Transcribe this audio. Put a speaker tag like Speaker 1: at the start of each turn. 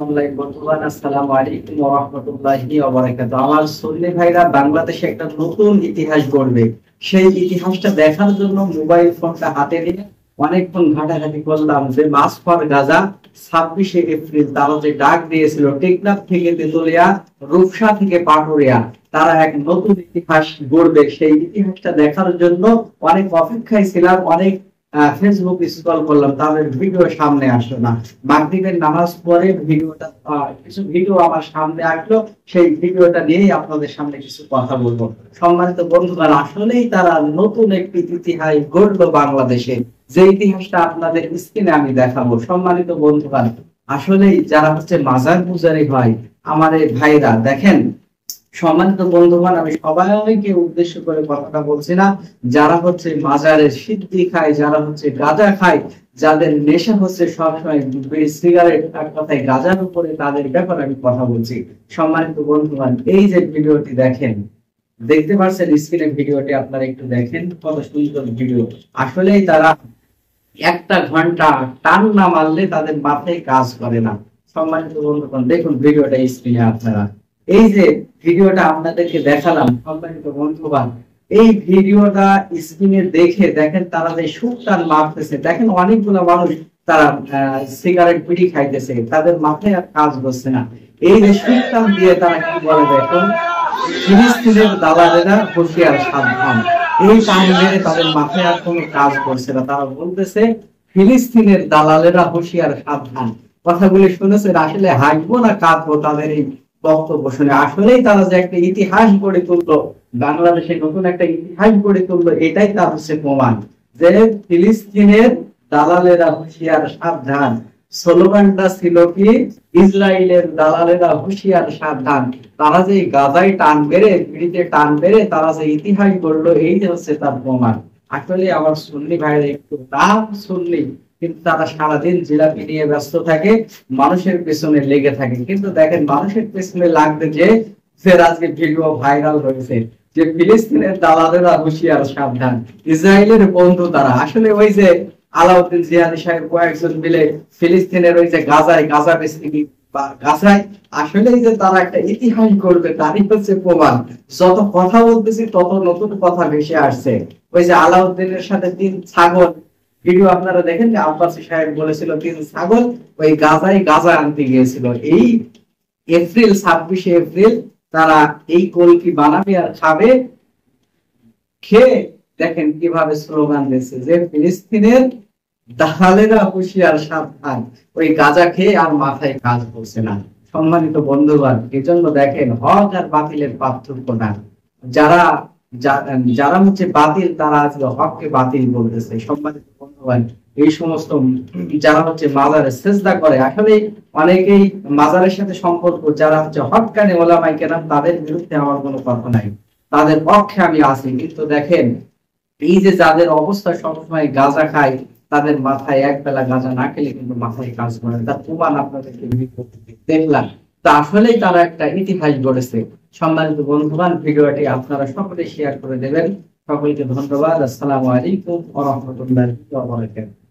Speaker 1: আসসালামু আলাইকুম ওয়া রাহমাতুল্লাহি ওয়া বারাকাতুহু। আমার সুন্নি ভাইরা বাংলাদেশে একটা নতুন ইতিহাস গড়বে। সেই ইতিহাসটা দেখার জন্য মোবাইল ফোনটা হাতে নিয়ে অনেকক্ষণ ঘাটাঘাটি করলাম যে মাস ফর গাজা 26শে এপ্রিল তারা যে ডাক দিয়েছিল টেকনাফ থেকে তেতুলিয়া, রূপসা থেকে পাটুরিয়া, তারা এক নতুন ইতিহাস গড়বে। সেই ইতিহাসটা দেখার জন্য অনেক অপেক্ষায় ছিলাম, অনেক ফেসবুক স্ক্রল করলাম, তাদের ভিডিও সামনে আসলো না। মাগরিবের নামাজ পড়ে ভিডিওটা কিছু ভিডিও আমার সামনে আসলো, সেই ভিডিওটা নিয়েই আপনাদের সামনে কিছু কথা বলবো। সম্মানিত বন্ধুগণ, আসলেই তারা নতুন একটি ইতিহাস গড়লো বাংলাদেশে, যে ইতিহাসটা আপনাদের স্ক্রিনে আমি দেখাবো। সম্মানিত বন্ধুগণ, আসলেই যারা হচ্ছে মাজার পূজারী ভাই, আমাদের ভাইরা দেখেন, সম্মানিত বন্ধুগণ, আমি সবাইকে উদ্দেশ্য করে কথাটা বলছি না। যারা হচ্ছে মাজারের সিদ্ধি খায়, যারা হচ্ছে গাঁজা খায়, যাদের নেশা হচ্ছে সবসময় সিগারেট, এক কথায় গাঁজার উপরে, তাদের ব্যাপারে আমি কথা বলছি। সম্মানিত বন্ধুগণ, এই যে ভিডিওটি দেখেন, দেখতে পাচ্ছেন স্ক্রিনে ভিডিওটি, আপনারা একটু দেখেন কত সুন্দর ভিডিও। আসলেই তারা একটা ঘন্টা টান না মারলে তাদের মাথায় কাজ করে না। সম্মানিত বন্ধুগণ, দেখুন ভিডিওটা স্ক্রিনে আপনারা, এই যে ভিডিওটা আপনাদেরকে দেখালাম, সম্মানিত বন্ধুগণ, এই ভিডিওটা স্ক্রিনে দেখে দেখেন তারা যে সুরটান মারতেছে, দেখেন অনেকগুলো মানুষ তারা সিগারেট বিড়ি খাইতেছে, তাদের মাথায় আর কাজ করছে না। এই যে সুরটান দিয়ে তারা কি বলে দেখুন, ফিলিস্তিনের দালালেরা হুঁশিয়ার সাবধান। এই টান মেরে তাদের মাথায় আর কোনো কাজ করছে না, তারা বলতেছে ফিলিস্তিনের দালালেরা হুঁশিয়ার সাবধান। কথাগুলি শুনেছেন, আসলে হাসবো না কাঁদবো তাদের এই বক্তব্য শুনে। আসলেই তারা যে একটা ইতিহাস গড়ে তুললো, বাংলাদেশে নতুন একটা ইতিহাস গড়ে তুললো, এটাই তার হচ্ছে প্রমাণ যে ফিলিস্তিনের দালালেরা হুঁশিয়ার সাবধান। স্লোগানটা ছিল কি, ইসরায়েলের দালালেরা হুঁশিয়ার সাবধান। তারা যে গাজায় টান বেড়ে, পিড়িতে টান বেড়ে তারা যে ইতিহাস গড়লো, এই যে হচ্ছে তার প্রমাণ। আসলে আমার সুন্নি ভাইরা একটু নাম সুন্নি, কিন্তু তারা সারাদিন জিলাপি নিয়ে ব্যস্ত থাকে, মানুষের পেছনে লেগে থাকে। কিন্তু দেখেন, মানুষের পেছনে লাগতে যে আজকে ভিডিও ভাইরাল হয়েছে যে ফিলিস্তিনের দালালেরা হুঁশিয়ার সাবধান, ইসরায়েলের বন্ধু তারা। আসলে ওই যে আলাউদ্দিন জিহাদি সাহেব কয়েকজন মিলে ফিলিস্তিনের ওই যে গাজা বেসিকি বা গাজায়, আসলেই যে তারা একটা ইতিহাস করবে তারই হচ্ছে প্রমাণ। যত কথা বলতেছি তত নতুন কথা ভেসে আসছে। ওই যে আলাউদ্দিনের সাথে 3 ছাগল ভিডিও আপনারা দেখেন, যে আব্বাসী সাহেব বলেছিল 3 ছাগল ওই গাজা আনতে গিয়েছিল। এই 26শে এপ্রিল তারা এই কলকি বানাবে আর খাবে। খেয়ে দেখেন কিভাবে স্লোগান দিচ্ছে যে ফিলিস্তিনের দালালেরা হুঁশিয়ার সাবধান। ওই গাঁজা খেয়ে আর মাথায় কাজ করছে না। সম্মানিত বন্ধুগণ, এজন্য দেখেন হক আর বাতিলের পার্থক্য না। যারা যারা হচ্ছে বাতিল, তারা আজকে হককে বাতিল বলতেছে। সম্মানিত বন্ধুগণ, এই সমস্ত যারা হচ্ছে মাজারে সেজদা করে, আসলে অনেকেই মাজারের সাথে সম্পর্ক, যারা হচ্ছে হক্কানি ওলামায়ে কেরাম, তাদের বিরুদ্ধে আমার কোনো কথা নাই, তাদের পক্ষে আমি আছি। কিন্তু দেখেন, এই যে যাদের অবস্থা সবসময় গাঁজা খায়, তাদের মাথায় এক বেলা গাঁজা না খেলে কিন্তু মাথায় কাজ করে, তার প্রমাণ আপনাদেরকে দেখলাম। তা আসলেই তারা একটা ইতিহাস গড়েছে। সম্মানিত বন্ধুগণ, ভিডিওটি আপনারা সকলে শেয়ার করে দেবেন। সকলকে ধন্যবাদ। আসসালামু আলাইকুম ওয়া রাহমাতুল্লাহি ওয়া বারাকাতুহু।